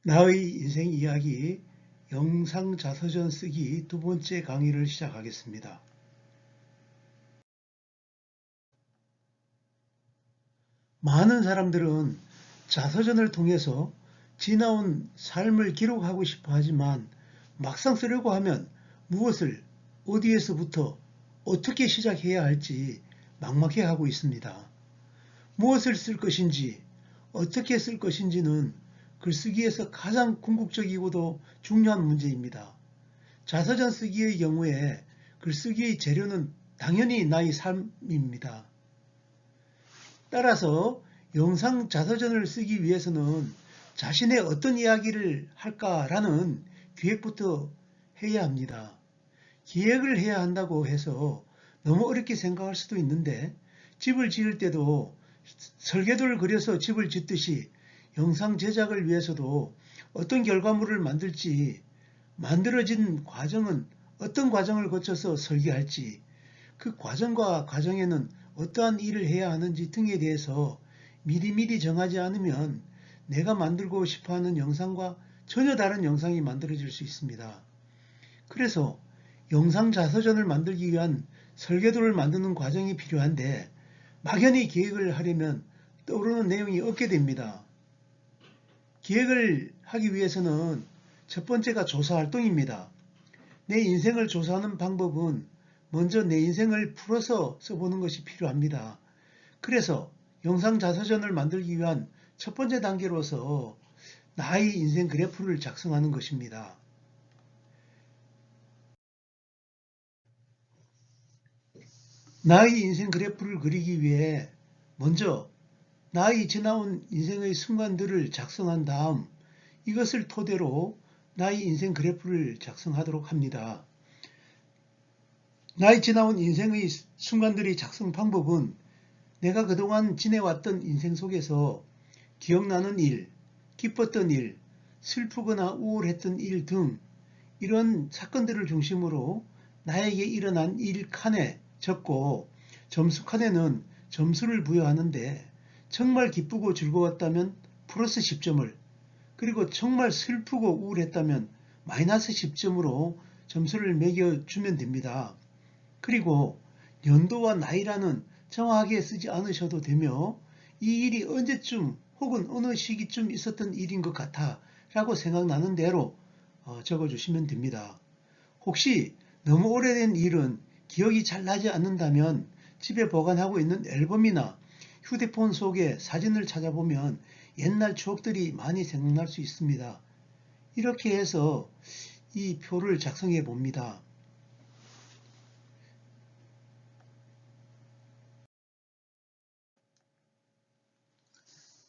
나의 인생 이야기 영상 자서전 쓰기 두 번째 강의를 시작하겠습니다. 많은 사람들은 자서전을 통해서 지나온 삶을 기록하고 싶어 하지만 막상 쓰려고 하면 무엇을 어디에서부터 어떻게 시작해야 할지 막막해하고 있습니다. 무엇을 쓸 것인지 어떻게 쓸 것인지는 글쓰기에서 가장 궁극적이고도 중요한 문제입니다. 자서전 쓰기의 경우에 글쓰기의 재료는 당연히 나의 삶입니다. 따라서 영상 자서전을 쓰기 위해서는 자신의 어떤 이야기를 할까라는 기획부터 해야 합니다. 기획을 해야 한다고 해서 너무 어렵게 생각할 수도 있는데 집을 지을 때도 설계도를 그려서 집을 짓듯이 영상 제작을 위해서도 어떤 결과물을 만들지, 만들어진 과정은 어떤 과정을 거쳐서 설계할지, 그 과정과 과정에는 어떠한 일을 해야 하는지 등에 대해서 미리미리 정하지 않으면 내가 만들고 싶어하는 영상과 전혀 다른 영상이 만들어질 수 있습니다. 그래서 영상 자서전을 만들기 위한 설계도를 만드는 과정이 필요한데 막연히 기획을 하려면 떠오르는 내용이 없게 됩니다. 기획을 하기 위해서는 첫 번째가 조사활동입니다. 내 인생을 조사하는 방법은 먼저 내 인생을 풀어서 써보는 것이 필요합니다. 그래서 영상 자서전을 만들기 위한 첫 번째 단계로서 나의 인생 그래프를 작성하는 것입니다. 나의 인생 그래프를 그리기 위해 먼저 나의 지나온 인생의 순간들을 작성한 다음 이것을 토대로 나의 인생 그래프를 작성하도록 합니다. 나의 지나온 인생의 순간들의 작성 방법은 내가 그동안 지내왔던 인생 속에서 기억나는 일, 기뻤던 일, 슬프거나 우울했던 일 등 이런 사건들을 중심으로 나에게 일어난 일 칸에 적고 점수 칸에는 점수를 부여하는데 정말 기쁘고 즐거웠다면 플러스 10점을, 그리고 정말 슬프고 우울했다면 마이너스 10점으로 점수를 매겨주면 됩니다. 그리고 연도와 나이라는 정확하게 쓰지 않으셔도 되며 이 일이 언제쯤 혹은 어느 시기쯤 있었던 일인 것 같아 라고 생각나는 대로 적어주시면 됩니다. 혹시 너무 오래된 일은 기억이 잘 나지 않는다면 집에 보관하고 있는 앨범이나 휴대폰 속에 사진을 찾아보면 옛날 추억들이 많이 생각날 수 있습니다. 이렇게 해서 이 표를 작성해 봅니다.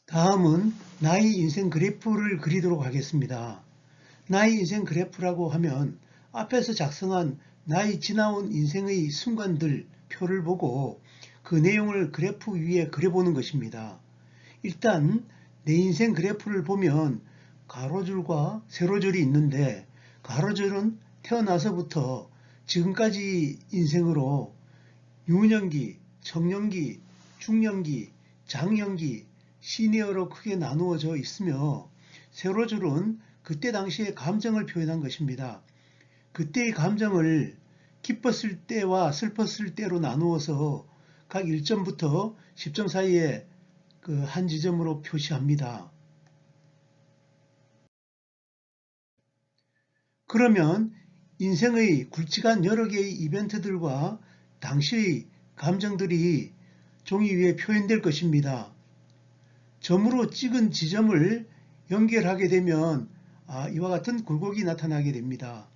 다음은 나의 인생 그래프를 그리도록 하겠습니다. 나의 인생 그래프라고 하면 앞에서 작성한 나의 지나온 인생의 순간들 표를 보고 그 내용을 그래프 위에 그려보는 것입니다. 일단 내 인생 그래프를 보면 가로줄과 세로줄이 있는데 가로줄은 태어나서부터 지금까지 인생으로 유년기, 청년기, 중년기, 장년기, 시니어로 크게 나누어져 있으며 세로줄은 그때 당시의 감정을 표현한 것입니다. 그때의 감정을 기뻤을 때와 슬펐을 때로 나누어서 각 1점부터 10점 사이에 그 한 지점으로 표시합니다. 그러면 인생의 굵직한 여러 개의 이벤트들과 당시의 감정들이 종이 위에 표현될 것입니다. 점으로 찍은 지점을 연결하게 되면 이와 같은 굴곡이 나타나게 됩니다.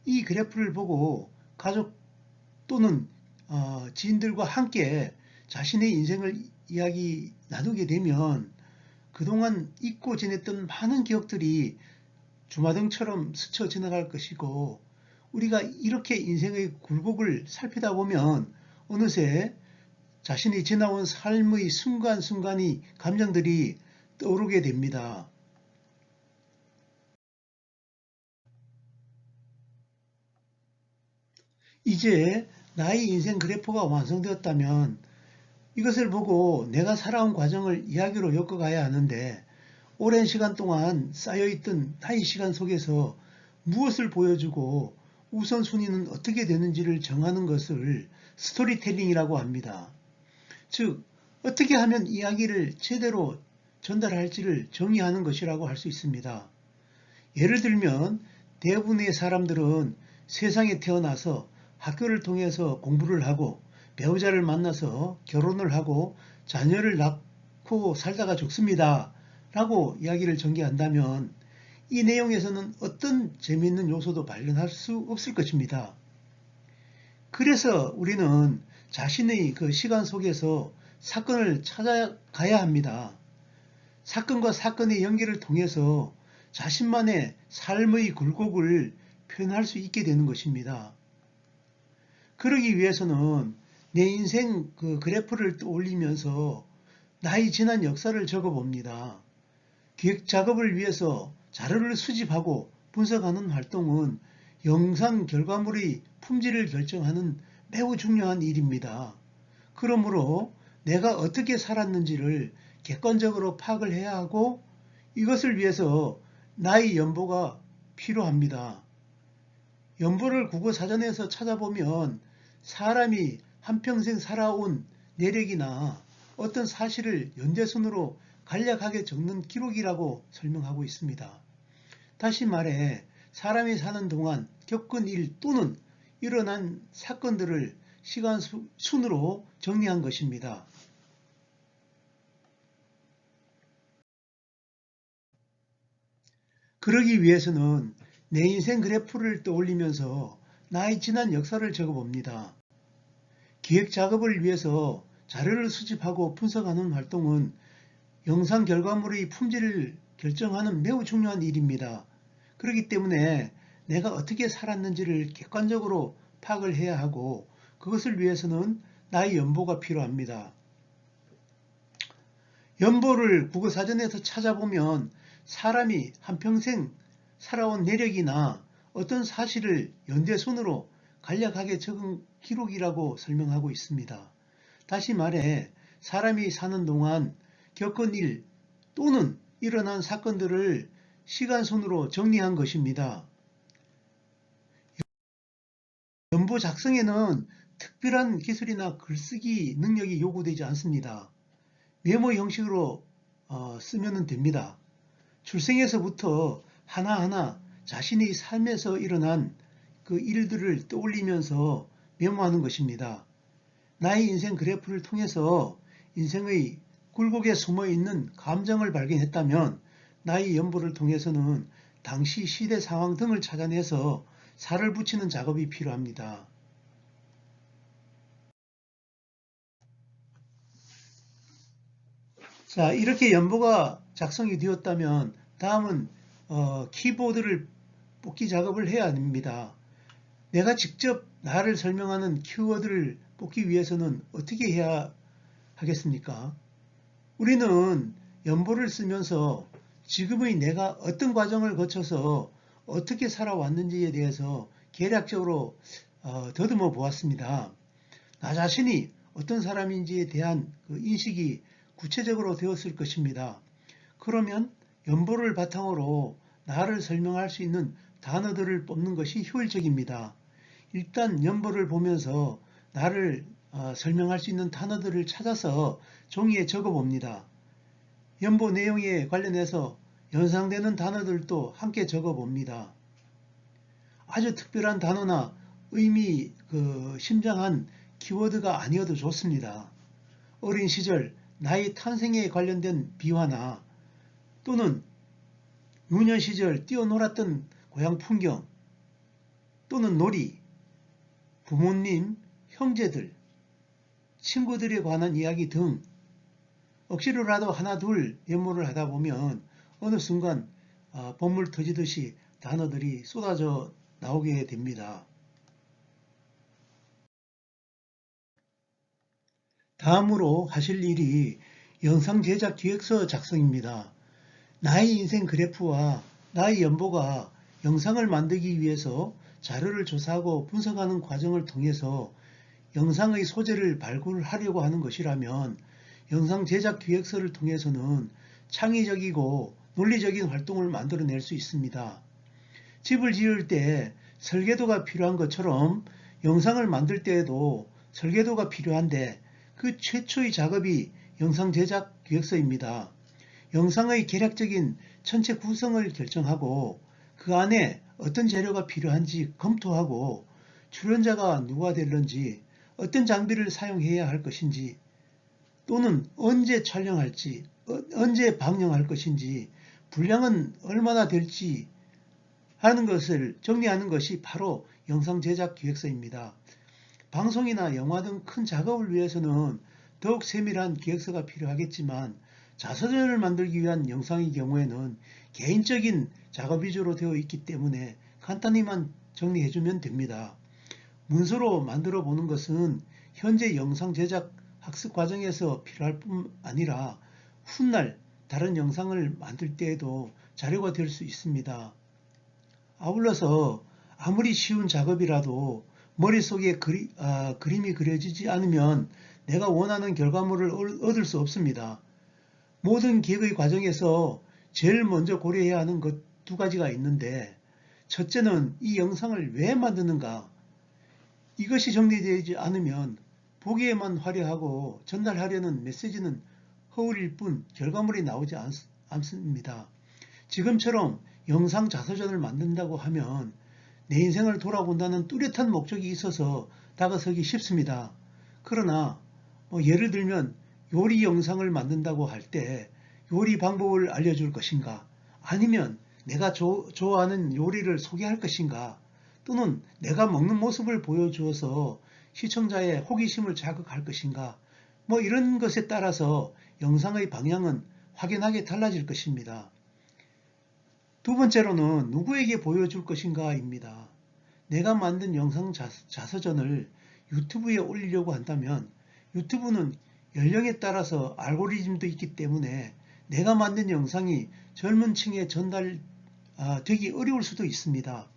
이 그래프를 보고 가족 또는 지인들과 함께 자신의 인생을 이야기 나누게 되면 그동안 잊고 지냈던 많은 기억들이 주마등처럼 스쳐 지나갈 것이고 우리가 이렇게 인생의 굴곡을 살피다 보면 어느새 자신이 지나온 삶의 순간순간의 감정들이 떠오르게 됩니다. 이제 나의 인생 그래프가 완성되었다면 이것을 보고 내가 살아온 과정을 이야기로 엮어가야 하는데 오랜 시간 동안 쌓여있던 나의 시간 속에서 무엇을 보여주고 우선순위는 어떻게 되는지를 정하는 것을 스토리텔링이라고 합니다. 즉, 어떻게 하면 이야기를 제대로 전달할지를 정의하는 것이라고 할 수 있습니다. 예를 들면 대부분의 사람들은 세상에 태어나서 학교를 통해서 공부를 하고 배우자를 만나서 결혼을 하고 자녀를 낳고 살다가 죽습니다. 라고 이야기를 전개한다면 이 내용에서는 어떤 재미있는 요소도 발견할 수 없을 것입니다. 그래서 우리는 자신의 그 시간 속에서 사건을 찾아가야 합니다. 사건과 사건의 연결을 통해서 자신만의 삶의 굴곡을 표현할 수 있게 되는 것입니다. 그러기 위해서는 내 인생 그 그래프를 떠올리면서 나의 지난 역사를 적어봅니다. 기획 작업을 위해서 자료를 수집하고 분석하는 활동은 영상 결과물의 품질을 결정하는 매우 중요한 일입니다. 그러므로 내가 어떻게 살았는지를 객관적으로 파악을 해야 하고 이것을 위해서 나의 연보가 필요합니다. 연보를 국어사전에서 찾아보면 사람이 한평생 살아온 내력이나 어떤 사실을 연대순으로 간략하게 적는 기록이라고 설명하고 있습니다. 다시 말해 사람이 사는 동안 겪은 일 또는 일어난 사건들을 시간 순으로 정리한 것입니다. 그러기 위해서는 내 인생 그래프를 떠올리면서 나의 지난 역사를 적어봅니다. 기획 작업을 위해서 자료를 수집하고 분석하는 활동은 영상 결과물의 품질을 결정하는 매우 중요한 일입니다. 그렇기 때문에 내가 어떻게 살았는지를 객관적으로 파악을 해야 하고 그것을 위해서는 나의 연보가 필요합니다. 연보를 국어사전에서 찾아보면 사람이 한평생 살아온 내력이나 어떤 사실을 연대순으로 간략하게 적은 기록이라고 설명하고 있습니다. 다시 말해 사람이 사는 동안 겪은 일 또는 일어난 사건들을 시간순으로 정리한 것입니다. 연보 작성에는 특별한 기술이나 글쓰기 능력이 요구되지 않습니다. 메모 형식으로 쓰면 됩니다. 출생에서부터 하나하나 자신의 삶에서 일어난 그 일들을 떠올리면서 메모하는 것입니다. 나의 인생 그래프를 통해서 인생의 굴곡에 숨어있는 감정을 발견했다면 나의 연보를 통해서는 당시 시대 상황 등을 찾아내서 살을 붙이는 작업이 필요합니다. 자, 이렇게 연보가 작성이 되었다면 다음은 키보드를 뽑기 작업을 해야 합니다. 내가 직접 나를 설명하는 키워드를 뽑기 위해서는 어떻게 해야 하겠습니까? 우리는 연보를 쓰면서 지금의 내가 어떤 과정을 거쳐서 어떻게 살아왔는지에 대해서 개략적으로 더듬어 보았습니다. 나 자신이 어떤 사람인지에 대한 그 인식이 구체적으로 되었을 것입니다. 그러면 연보를 바탕으로 나를 설명할 수 있는 단어들을 뽑는 것이 효율적입니다. 일단 연보를 보면서 나를 설명할 수 있는 단어들을 찾아서 종이에 적어 봅니다. 연보 내용에 관련해서 연상되는 단어들도 함께 적어 봅니다. 아주 특별한 단어나 의미 심장한 키워드가 아니어도 좋습니다. 어린 시절 나의 탄생에 관련된 비화나 또는 유년 시절 뛰어놀았던 고향 풍경 또는 놀이, 부모님, 형제들, 친구들에 관한 이야기 등 억지로라도 하나 둘 메모를 하다 보면 어느 순간 봇물 터지듯이 단어들이 쏟아져 나오게 됩니다. 다음으로 하실 일이 영상 제작 기획서 작성입니다. 나의 인생 그래프와 나의 연보가 영상을 만들기 위해서 자료를 조사하고 분석하는 과정을 통해서 영상의 소재를 발굴하려고 하는 것이라면 영상 제작 기획서를 통해서는 창의적이고 논리적인 활동을 만들어낼 수 있습니다. 집을 지을 때 설계도가 필요한 것처럼 영상을 만들 때에도 설계도가 필요한데 그 최초의 작업이 영상 제작 기획서입니다. 영상의 개략적인 전체 구성을 결정하고 그 안에 어떤 재료가 필요한지 검토하고 출연자가 누가 될런지 어떤 장비를 사용해야 할 것인지 또는 언제 촬영할지 언제 방영할 것인지 분량은 얼마나 될지 하는 것을 정리하는 것이 바로 영상 제작 기획서입니다. 방송이나 영화 등 큰 작업을 위해서는 더욱 세밀한 기획서가 필요하겠지만 자서전을 만들기 위한 영상의 경우에는 개인적인 작업 위주로 되어 있기 때문에 간단히만 정리해주면 됩니다. 문서로 만들어 보는 것은 현재 영상 제작 학습 과정에서 필요할 뿐 아니라 훗날 다른 영상을 만들 때에도 자료가 될 수 있습니다. 아울러서 아무리 쉬운 작업이라도 머릿속에 그림이 그려지지 않으면 내가 원하는 결과물을 얻을 수 없습니다. 모든 기획의 과정에서 제일 먼저 고려해야 하는 것 두 가지가 있는데 첫째는 이 영상을 왜 만드는가? 이것이 정리되지 않으면 보기에만 화려하고 전달하려는 메시지는 허울일 뿐 결과물이 나오지 않습니다. 지금처럼 영상 자서전을 만든다고 하면 내 인생을 돌아본다는 뚜렷한 목적이 있어서 다가서기 쉽습니다. 그러나 예를 들면 요리 영상을 만든다고 할 때 요리 방법을 알려줄 것인가? 아니면 내가 좋아하는 요리를 소개할 것인가? 또는 내가 먹는 모습을 보여주어서 시청자의 호기심을 자극할 것인가? 이런 것에 따라서 영상의 방향은 확연하게 달라질 것입니다. 두 번째로는 누구에게 보여줄 것인가입니다. 내가 만든 영상 자서전을 유튜브에 올리려고 한다면 유튜브는 연령에 따라서 알고리즘도 있기 때문에 내가 만든 영상이 젊은 층에 전달되기 어려울 수도 있습니다.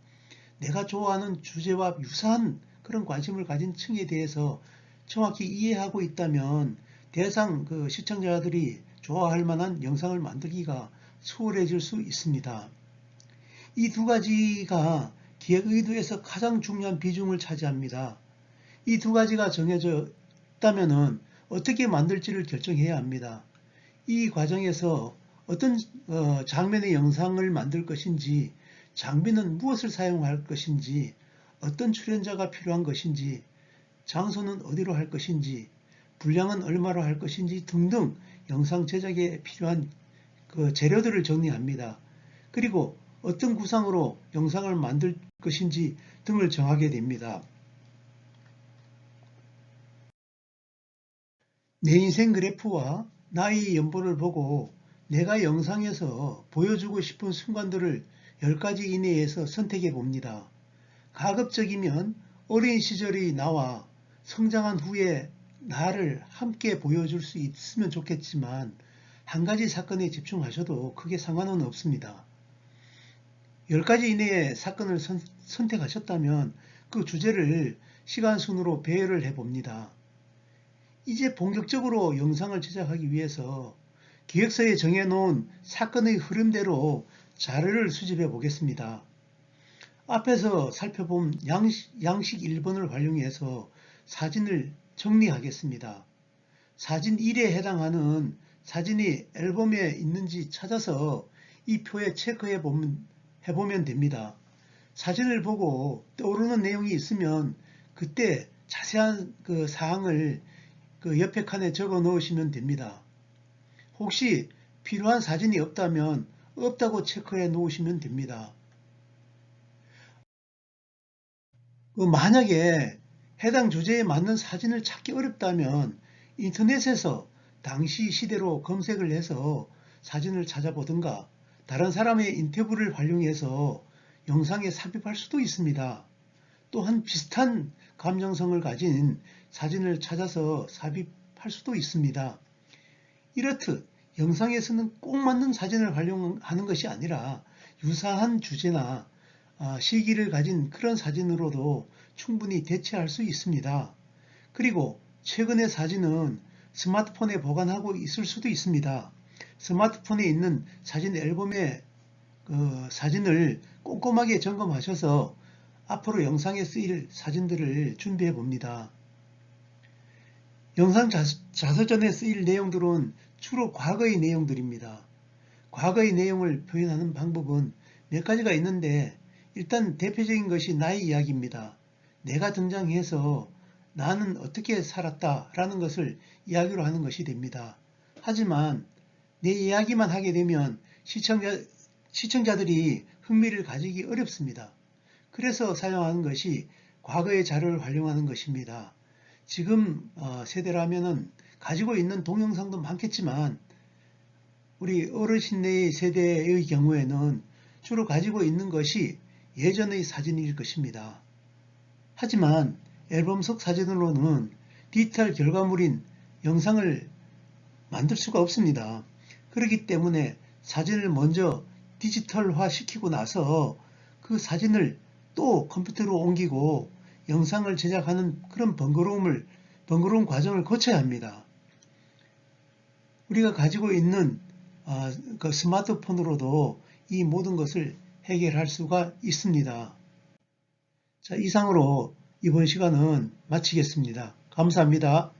내가 좋아하는 주제와 유사한 그런 관심을 가진 층에 대해서 정확히 이해하고 있다면 대상 시청자들이 좋아할 만한 영상을 만들기가 수월해질 수 있습니다. 이 두 가지가 기획 의도에서 가장 중요한 비중을 차지합니다. 이 두 가지가 정해져 있다면 어떻게 만들지를 결정해야 합니다. 이 과정에서 어떤 장면의 영상을 만들 것인지, 장비는 무엇을 사용할 것인지, 어떤 출연자가 필요한 것인지, 장소는 어디로 할 것인지, 분량은 얼마로 할 것인지 등등 영상 제작에 필요한 재료들을 정리합니다. 그리고 어떤 구상으로 영상을 만들 것인지 등을 정하게 됩니다. 내 인생 그래프와 나의 연보를 보고 내가 영상에서 보여주고 싶은 순간들을 10가지 이내에서 선택해 봅니다. 가급적이면 어린 시절의 나와 성장한 후에 나를 함께 보여줄 수 있으면 좋겠지만 한 가지 사건에 집중하셔도 크게 상관은 없습니다. 10가지 이내의 사건을 선택하셨다면 그 주제를 시간 순으로 배열을 해봅니다. 이제 본격적으로 영상을 제작하기 위해서 기획서에 정해놓은 사건의 흐름대로 자료를 수집해 보겠습니다. 앞에서 살펴본 양식 1번을 활용해서 사진을 정리하겠습니다. 사진 1에 해당하는 사진이 앨범에 있는지 찾아서 이 표에 체크해 보면 됩니다. 사진을 보고 떠오르는 내용이 있으면 그때 자세한 사항을 옆에 칸에 적어 넣으시면 됩니다. 혹시 필요한 사진이 없다면 없다고 체크해 놓으시면 됩니다. 만약에 해당 주제에 맞는 사진을 찾기 어렵다면 인터넷에서 당시 시대로 검색을 해서 사진을 찾아보든가 다른 사람의 인터뷰를 활용해서 영상에 삽입할 수도 있습니다. 또한 비슷한 감정성을 가진 사진을 찾아서 삽입할 수도 있습니다. 이렇듯 영상에서는 꼭 맞는 사진을 활용하는 것이 아니라 유사한 주제나 시기를 가진 그런 사진으로도 충분히 대체할 수 있습니다. 그리고 최근의 사진은 스마트폰에 보관하고 있을 수도 있습니다. 스마트폰에 있는 사진 앨범의 사진을 꼼꼼하게 점검하셔서 앞으로 영상에 쓰일 사진들을 준비해 봅니다. 영상 자서전에 쓰일 내용들은 주로 과거의 내용들입니다. 과거의 내용을 표현하는 방법은 몇 가지가 있는데, 일단 대표적인 것이 나의 이야기입니다. 내가 등장해서 나는 어떻게 살았다 라는 것을 이야기로 하는 것이 됩니다. 하지만 내 이야기만 하게 되면 시청자들이 흥미를 가지기 어렵습니다. 그래서 사용하는 것이 과거의 자료를 활용하는 것입니다. 지금 세대라면은 가지고 있는 동영상도 많겠지만 우리 어르신의 세대의 경우에는 주로 가지고 있는 것이 예전의 사진일 것입니다. 하지만 앨범 속 사진으로는 디지털 결과물인 영상을 만들 수가 없습니다. 그렇기 때문에 사진을 먼저 디지털화 시키고 나서 그 사진을 또 컴퓨터로 옮기고 영상을 제작하는 그런 번거로운 과정을 거쳐야 합니다. 우리가 가지고 있는 그 스마트폰으로도 이 모든 것을 해결할 수가 있습니다. 자, 이상으로 이번 시간은 마치겠습니다. 감사합니다.